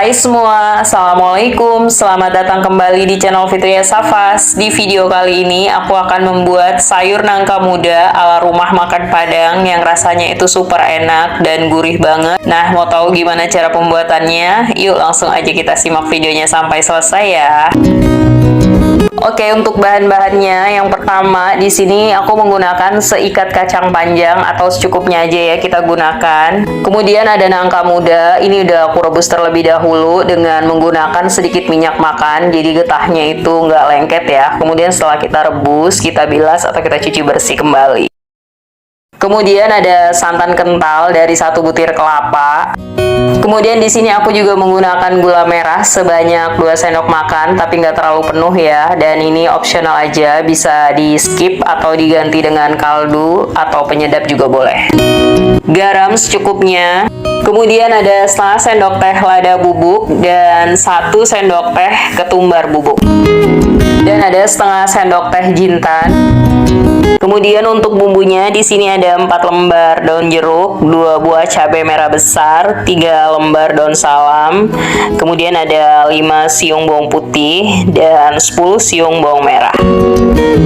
Hai semua, Assalamualaikum. Selamat datang kembali di channel Fitria Safas. Di video kali ini aku akan membuat sayur nangka muda ala rumah makan Padang yang rasanya itu super enak dan gurih banget. Nah, mau tahu gimana cara pembuatannya? Yuk langsung aja kita simak videonya sampai selesai ya. Oke, untuk bahan-bahannya yang pertama di sini aku menggunakan seikat kacang panjang atau secukupnya aja ya kita gunakan. Kemudian ada nangka muda, ini udah aku rebus terlebih dahulu dengan menggunakan sedikit minyak makan, jadi getahnya itu nggak lengket ya. Kemudian setelah kita rebus, kita bilas atau kita cuci bersih kembali. Kemudian ada santan kental dari 1 butir kelapa. Kemudian di sini aku juga menggunakan gula merah sebanyak 2 sendok makan, tapi nggak terlalu penuh ya. Dan ini optional aja, bisa di skip atau diganti dengan kaldu atau penyedap juga boleh. Garam secukupnya. Kemudian ada setengah sendok teh lada bubuk dan 1 sendok teh ketumbar bubuk. Dan ada setengah sendok teh jintan. Kemudian untuk bumbunya di sini ada 4 lembar daun jeruk, 2 buah cabai merah besar, 3 lembar daun salam. Kemudian ada 5 siung bawang putih dan 10 siung bawang merah.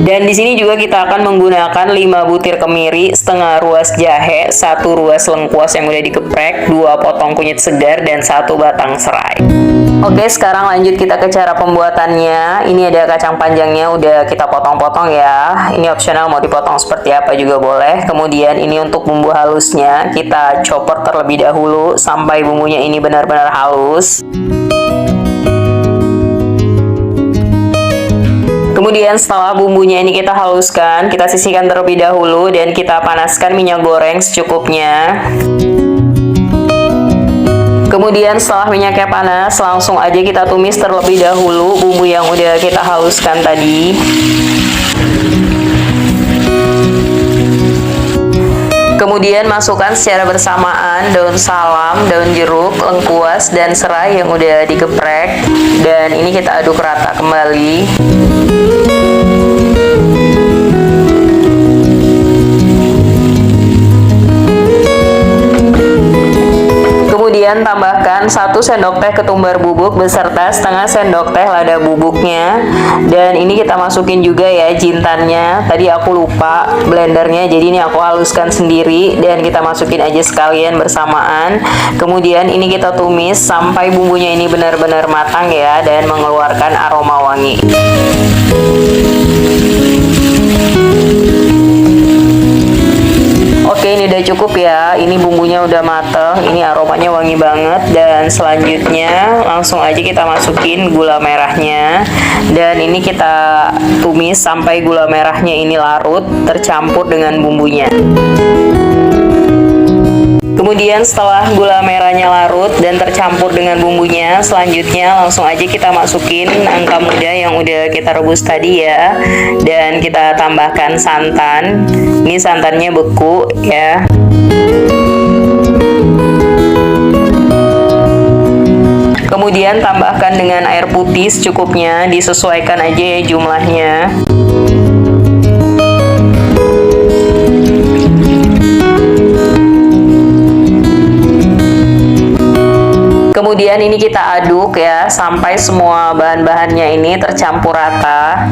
Dan di sini juga kita akan menggunakan 5 butir kemiri, setengah ruas jahe, 1 ruas lengkuas yang udah dikeprek, 2 potong kunyit segar dan 1 batang serai. Oke, sekarang lanjut kita ke cara pembuatannya. Ini ada kacang panjangnya udah kita potong-potong ya. Ini opsional, mau dipotong seperti apa juga boleh. Kemudian ini untuk bumbu halusnya, kita chopper terlebih dahulu sampai bumbunya ini benar-benar halus. Kemudian setelah bumbunya ini kita haluskan, kita sisihkan terlebih dahulu dan kita panaskan minyak goreng secukupnya. Kemudian setelah minyaknya panas, langsung aja kita tumis terlebih dahulu bumbu yang udah kita haluskan tadi. Kemudian masukkan secara bersamaan daun salam, daun jeruk, lengkuas, dan serai yang udah digeprek. Dan ini kita aduk rata kembali. Kemudian tambahkan 1 sendok teh ketumbar bubuk beserta setengah sendok teh lada bubuknya. Dan ini kita masukin juga ya jintannya. Tadi aku lupa blendernya, jadi ini aku haluskan sendiri dan kita masukin aja sekalian bersamaan. Kemudian ini kita tumis sampai bumbunya ini benar-benar matang ya dan mengeluarkan aroma wangi. Oke, ini udah cukup ya. Ini bumbunya udah mateng, ini aromanya wangi banget. Dan selanjutnya langsung aja kita masukin gula merahnya. Dan ini kita tumis sampai gula merahnya ini larut, tercampur dengan bumbunya. Kemudian setelah gula merahnya larut dan tercampur dengan bumbunya, selanjutnya langsung aja kita masukin nangka muda yang udah kita rebus tadi ya. Dan kita tambahkan santan. Ini santannya beku ya. Kemudian tambahkan dengan air putih secukupnya, disesuaikan aja ya jumlahnya. Kemudian ini kita aduk ya sampai semua bahan-bahannya ini tercampur rata.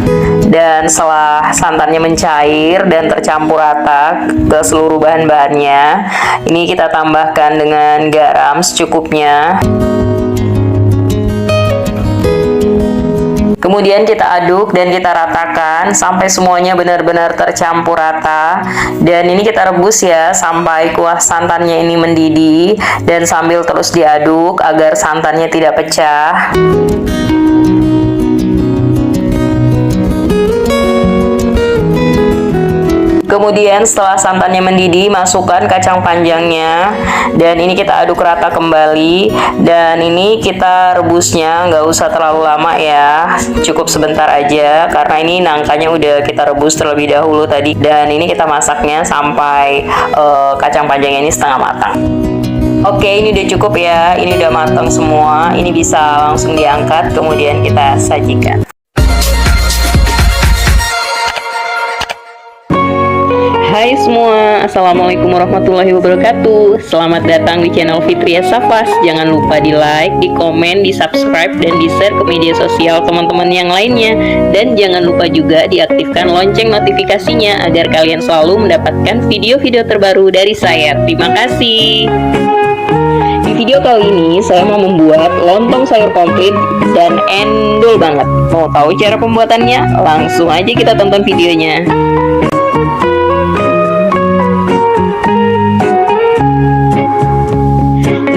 Dan setelah santannya mencair dan tercampur rata ke seluruh bahan-bahannya, ini kita tambahkan dengan garam secukupnya. Kemudian kita aduk dan kita ratakan sampai semuanya benar-benar tercampur rata. Dan ini kita rebus ya sampai kuah santannya ini mendidih dan sambil terus diaduk agar santannya tidak pecah. Kemudian setelah santannya mendidih, masukkan kacang panjangnya dan ini kita aduk rata kembali. Dan ini kita rebusnya nggak usah terlalu lama ya, cukup sebentar aja karena ini nangkanya udah kita rebus terlebih dahulu tadi. Dan ini kita masaknya sampai kacang panjangnya ini setengah matang. Oke, ini udah cukup ya, ini udah matang semua. Ini bisa langsung diangkat, kemudian kita sajikan. Hai semua, semua, Assalamualaikum warahmatullahi wabarakatuh. Selamat datang di channel Fitria Safas. Jangan lupa di like, di komen, di subscribe, dan di share ke media sosial teman-teman yang lainnya. Dan jangan lupa juga diaktifkan lonceng notifikasinya agar kalian selalu mendapatkan video-video terbaru dari saya. Terima kasih. Di video kali ini saya mau membuat lontong sayur komplit dan endul banget. Mau tahu cara pembuatannya? Langsung aja kita tonton videonya.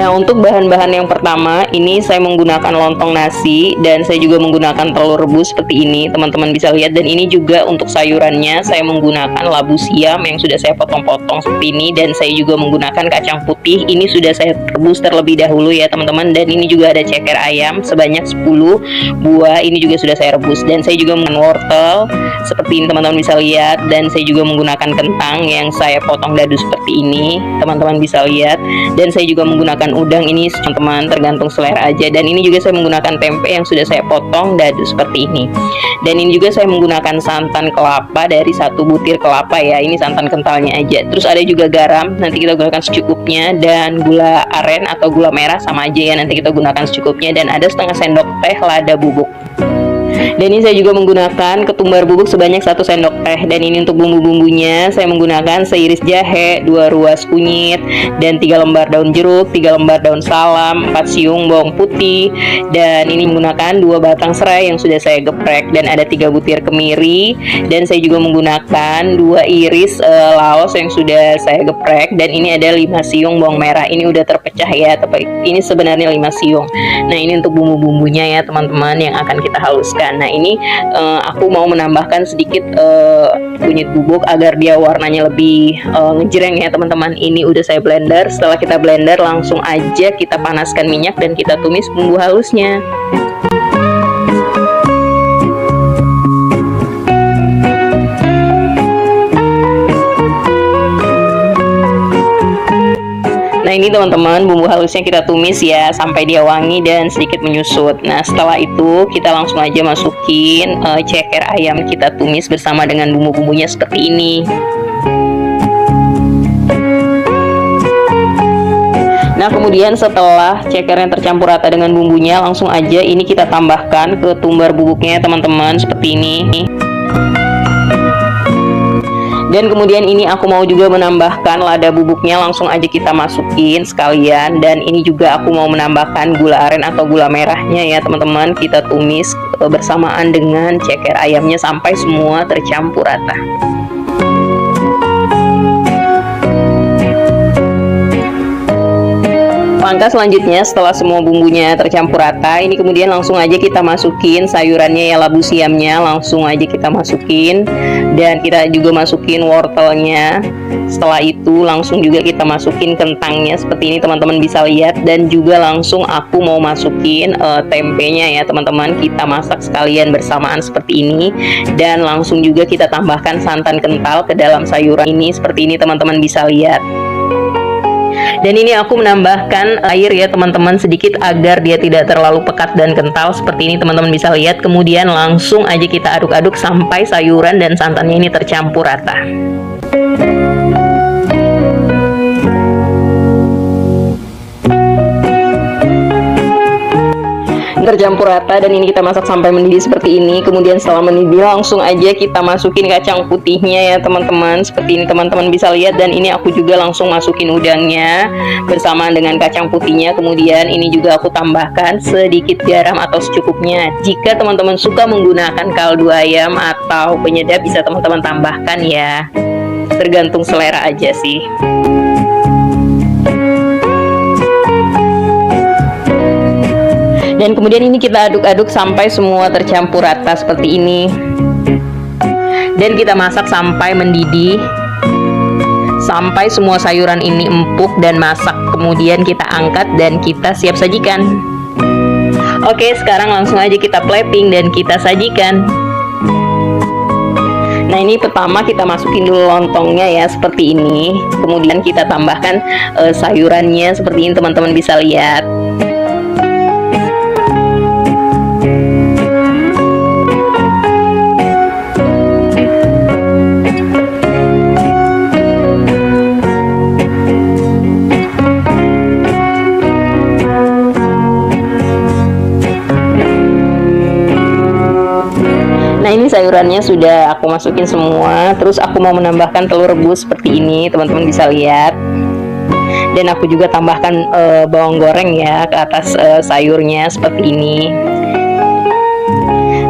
Nah, untuk bahan-bahan yang pertama, ini saya menggunakan lontong nasi dan saya juga menggunakan telur rebus seperti ini, teman-teman bisa lihat. Dan ini juga untuk sayurannya, saya menggunakan labu siam yang sudah saya potong-potong seperti ini. Dan saya juga menggunakan kacang putih, ini sudah saya rebus terlebih dahulu ya teman-teman. Dan ini juga ada ceker ayam sebanyak 10 buah, ini juga sudah saya rebus. Dan saya juga menggunakan wortel, seperti ini teman-teman bisa lihat. Dan saya juga menggunakan kentang yang saya potong dadu seperti ini, teman-teman bisa lihat. Dan saya juga menggunakan udang, ini teman-teman tergantung selera aja. Dan ini juga saya menggunakan tempe yang sudah saya potong dadu seperti ini. Dan ini juga saya menggunakan santan kelapa dari 1 butir kelapa ya, ini santan kentalnya aja. Terus ada juga garam, nanti kita gunakan secukupnya. Dan gula aren atau gula merah sama aja ya, nanti kita gunakan secukupnya. Dan ada setengah sendok teh lada bubuk. Dan ini saya juga menggunakan ketumbar bubuk sebanyak 1 sendok teh. Dan ini untuk bumbu-bumbunya saya menggunakan seiris jahe, 2 ruas kunyit, dan 3 lembar daun jeruk, 3 lembar daun salam, 4 siung bawang putih. Dan ini menggunakan 2 batang serai yang sudah saya geprek. Dan ada 3 butir kemiri. Dan saya juga menggunakan 2 iris laos yang sudah saya geprek. Dan ini ada 5 siung bawang merah, ini udah terpecah ya, tapi ini sebenarnya 5 siung. Nah, ini untuk bumbu-bumbunya ya teman-teman yang akan kita haluskan. Nah, ini aku mau menambahkan sedikit kunyit bubuk agar dia warnanya lebih ngejreng ya teman-teman. Ini udah saya blender. Setelah kita blender, langsung aja kita panaskan minyak dan kita tumis bumbu halusnya. Nah, ini teman-teman bumbu halusnya kita tumis ya sampai dia wangi dan sedikit menyusut. Nah, setelah itu kita langsung aja masukin ceker ayam kita tumis bersama dengan bumbu-bumbunya seperti ini. Nah, kemudian setelah cekernya tercampur rata dengan bumbunya, langsung aja ini kita tambahkan ketumbar bubuknya teman-teman seperti ini. Dan kemudian ini aku mau juga menambahkan lada bubuknya, langsung aja kita masukin sekalian. Dan ini juga aku mau menambahkan gula aren atau gula merahnya ya teman-teman. Kita tumis bersamaan dengan ceker ayamnya sampai semua tercampur rata. Langkah selanjutnya setelah semua bumbunya tercampur rata, ini kemudian langsung aja kita masukin sayurannya ya, labu siamnya langsung aja kita masukin. Dan kita juga masukin wortelnya. Setelah itu langsung juga kita masukin kentangnya seperti ini teman-teman bisa lihat. Dan juga langsung aku mau masukin tempenya ya teman-teman, kita masak sekalian bersamaan seperti ini. Dan langsung juga kita tambahkan santan kental ke dalam sayuran ini seperti ini teman-teman bisa lihat. Dan ini aku menambahkan air ya teman-teman sedikit agar dia tidak terlalu pekat dan kental seperti ini teman-teman bisa lihat. Kemudian langsung aja kita aduk-aduk sampai sayuran dan santannya ini tercampur rata. Tercampur rata dan ini kita masak sampai mendidih seperti ini. Kemudian setelah mendidih langsung aja kita masukin kacang putihnya ya teman-teman seperti ini teman-teman bisa lihat. Dan ini aku juga langsung masukin udangnya bersamaan dengan kacang putihnya. Kemudian ini juga aku tambahkan sedikit garam atau secukupnya. Jika teman-teman suka menggunakan kaldu ayam atau penyedap bisa teman-teman tambahkan ya, tergantung selera aja sih. Dan kemudian ini kita aduk-aduk sampai semua tercampur rata seperti ini. Dan kita masak sampai mendidih, sampai semua sayuran ini empuk dan masak. Kemudian kita angkat dan kita siap sajikan. Oke, sekarang langsung aja kita plating dan kita sajikan. Nah, ini pertama kita masukin dulu lontongnya ya seperti ini. Kemudian kita tambahkan sayurannya seperti ini teman-teman bisa lihat. Sayurannya sudah aku masukin semua. Terus aku mau menambahkan telur rebus seperti ini, teman-teman bisa lihat. Dan aku juga tambahkan bawang goreng ya ke atas sayurnya seperti ini.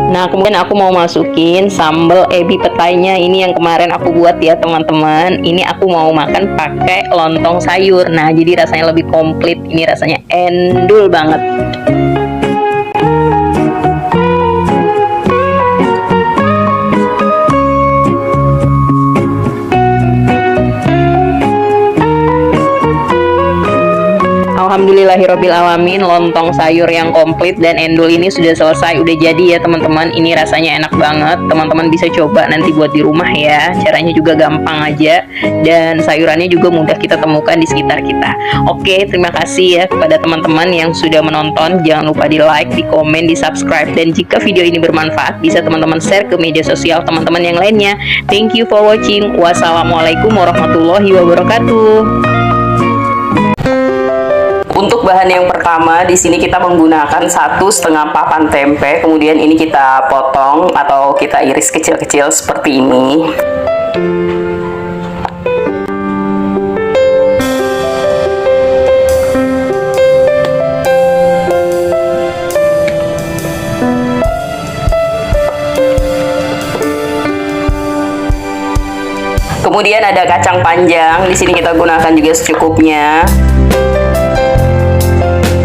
Nah, kemudian aku mau masukin sambal ebi petainya. Ini yang kemarin aku buat ya teman-teman. Ini aku mau makan pakai lontong sayur. Nah, jadi rasanya lebih komplit. Ini rasanya endul banget. Alhamdulillahirabbil alamin, lontong sayur yang komplit dan endul ini sudah selesai, udah jadi ya teman-teman. Ini rasanya enak banget, teman-teman bisa coba nanti buat di rumah ya. Caranya juga gampang aja dan sayurannya juga mudah kita temukan di sekitar kita. Oke, terima kasih ya kepada teman-teman yang sudah menonton. Jangan lupa di like, di komen, di subscribe, dan jika video ini bermanfaat bisa teman-teman share ke media sosial teman-teman yang lainnya. Thank you for watching. Wassalamualaikum warahmatullahi wabarakatuh. Untuk bahan yang pertama, di sini kita menggunakan 1,5 papan tempe. Kemudian ini kita potong atau kita iris kecil-kecil seperti ini. Kemudian ada kacang panjang. Di sini kita gunakan juga secukupnya.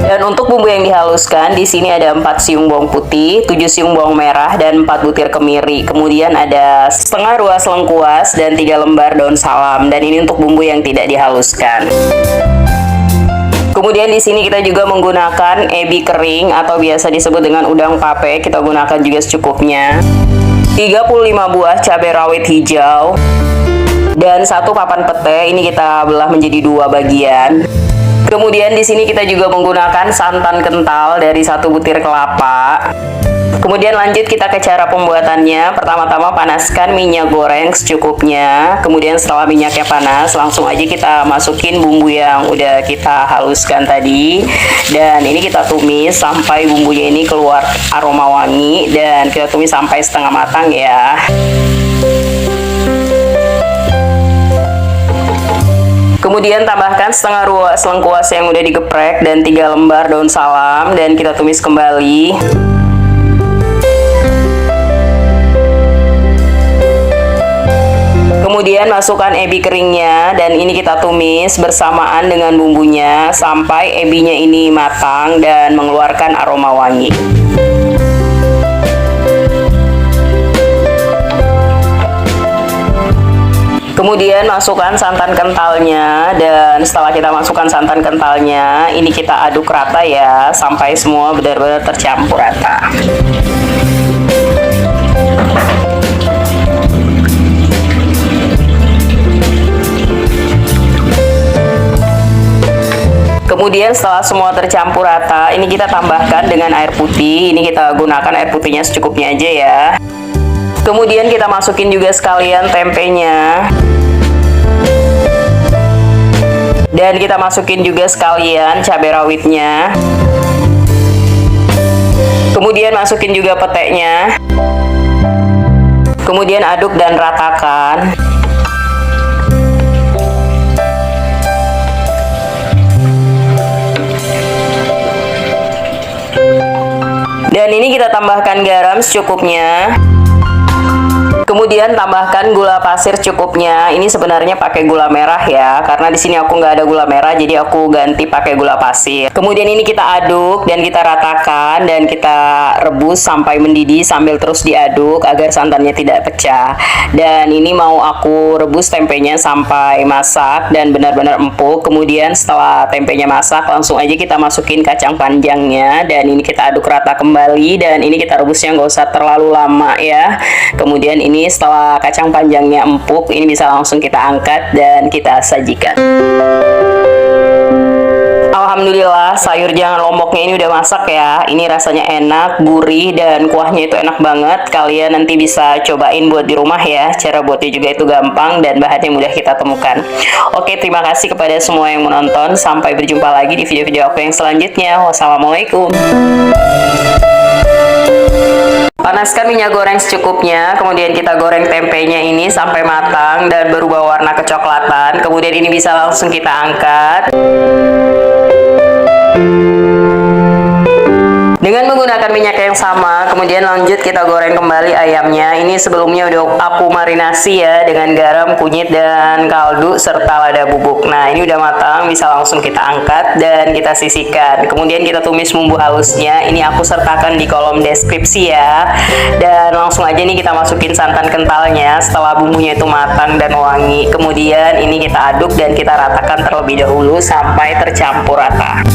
Dan untuk bumbu yang dihaluskan, di sini ada 4 siung bawang putih, 7 siung bawang merah, dan 4 butir kemiri. Kemudian ada setengah ruas lengkuas dan 3 lembar daun salam. Dan ini untuk bumbu yang tidak dihaluskan. Kemudian di sini kita juga menggunakan ebi kering atau biasa disebut dengan udang pape. Kita gunakan juga secukupnya. 35 buah cabai rawit hijau dan 1 papan pete. Ini kita belah menjadi 2 bagian. Kemudian di sini kita juga menggunakan santan kental dari 1 butir kelapa. Kemudian lanjut kita ke cara pembuatannya. Pertama-tama panaskan minyak goreng secukupnya. Kemudian setelah minyaknya panas, langsung aja kita masukin bumbu yang udah kita haluskan tadi. Dan ini kita tumis sampai bumbunya ini keluar aroma wangi. Dan kita tumis sampai setengah matang ya. Kemudian tambahkan setengah ruas lengkuas yang udah digeprek dan 3 lembar daun salam dan kita tumis kembali. Kemudian masukkan ebi keringnya dan ini kita tumis bersamaan dengan bumbunya sampai ebinya ini matang dan mengeluarkan aroma wangi. Kemudian masukkan santan kentalnya dan setelah kita masukkan santan kentalnya, ini kita aduk rata ya sampai semua benar-benar tercampur rata. Kemudian setelah semua tercampur rata, ini kita tambahkan dengan air putih. Ini kita gunakan air putihnya secukupnya aja ya. Kemudian kita masukin juga sekalian tempenya. Dan kita masukin juga sekalian cabai rawitnya. Kemudian masukin juga petenya. Kemudian aduk dan ratakan. Dan ini kita tambahkan garam secukupnya. Kemudian tambahkan gula pasir cukupnya. Ini sebenarnya pakai gula merah ya, karena di sini aku nggak ada gula merah, jadi aku ganti pakai gula pasir. Kemudian ini kita aduk dan kita ratakan dan kita rebus sampai mendidih sambil terus diaduk agar santannya tidak pecah. Dan ini mau aku rebus tempenya sampai masak dan benar-benar empuk. Kemudian setelah tempenya masak, langsung aja kita masukin kacang panjangnya dan ini kita aduk rata kembali dan ini kita rebusnya nggak usah terlalu lama ya. Kemudian ini setelah kacang panjangnya empuk, ini bisa langsung kita angkat dan kita sajikan. Alhamdulillah sayur jangan lomboknya ini udah masak ya. Ini rasanya enak, gurih, dan kuahnya itu enak banget. Kalian nanti bisa cobain buat di rumah ya. Cara buatnya juga itu gampang dan bahannya mudah kita temukan. Oke, terima kasih kepada semua yang menonton. Sampai berjumpa lagi di video-video aku yang selanjutnya. Wassalamualaikum. Panaskan minyak goreng secukupnya, kemudian kita goreng tempenya ini sampai matang dan berubah warna kecoklatan. Kemudian ini bisa langsung kita angkat. Dengan menggunakan minyak yang sama, kemudian lanjut kita goreng kembali ayamnya. Ini sebelumnya udah aku marinasi ya dengan garam, kunyit, dan kaldu serta lada bubuk. Nah, ini udah matang, bisa langsung kita angkat dan kita sisihkan. Kemudian kita tumis bumbu halusnya. Ini aku sertakan di kolom deskripsi ya. Dan langsung aja nih kita masukin santan kentalnya setelah bumbunya itu matang dan wangi. Kemudian ini kita aduk dan kita ratakan terlebih dahulu sampai tercampur rata.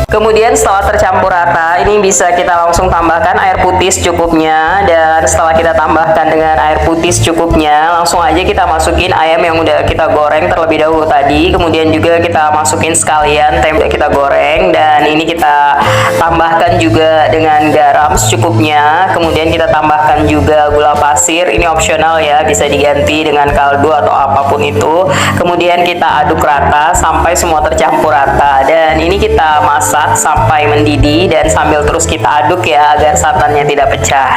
Kemudian setelah tercampur rata, ini bisa kita langsung tambahkan air putih secukupnya. Dan setelah kita tambahkan dengan air putih secukupnya, langsung aja kita masukin ayam yang udah kita goreng terlebih dahulu tadi. Kemudian juga kita masukin sekalian tempe kita goreng. Dan ini kita tambahkan juga dengan garam secukupnya. Kemudian kita tambahkan juga gula pasir. Ini opsional ya, bisa diganti dengan kaldu atau apapun itu. Kemudian kita aduk rata sampai semua tercampur rata. Dan ini kita masak sampai mendidih dan sambil terus kita aduk ya agar santannya tidak pecah.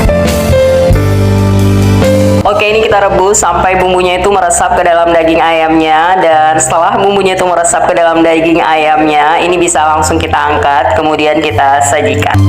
Oke, ini kita rebus sampai bumbunya itu meresap ke dalam daging ayamnya. Dan setelah bumbunya itu meresap ke dalam daging ayamnya, ini bisa langsung kita angkat kemudian kita sajikan.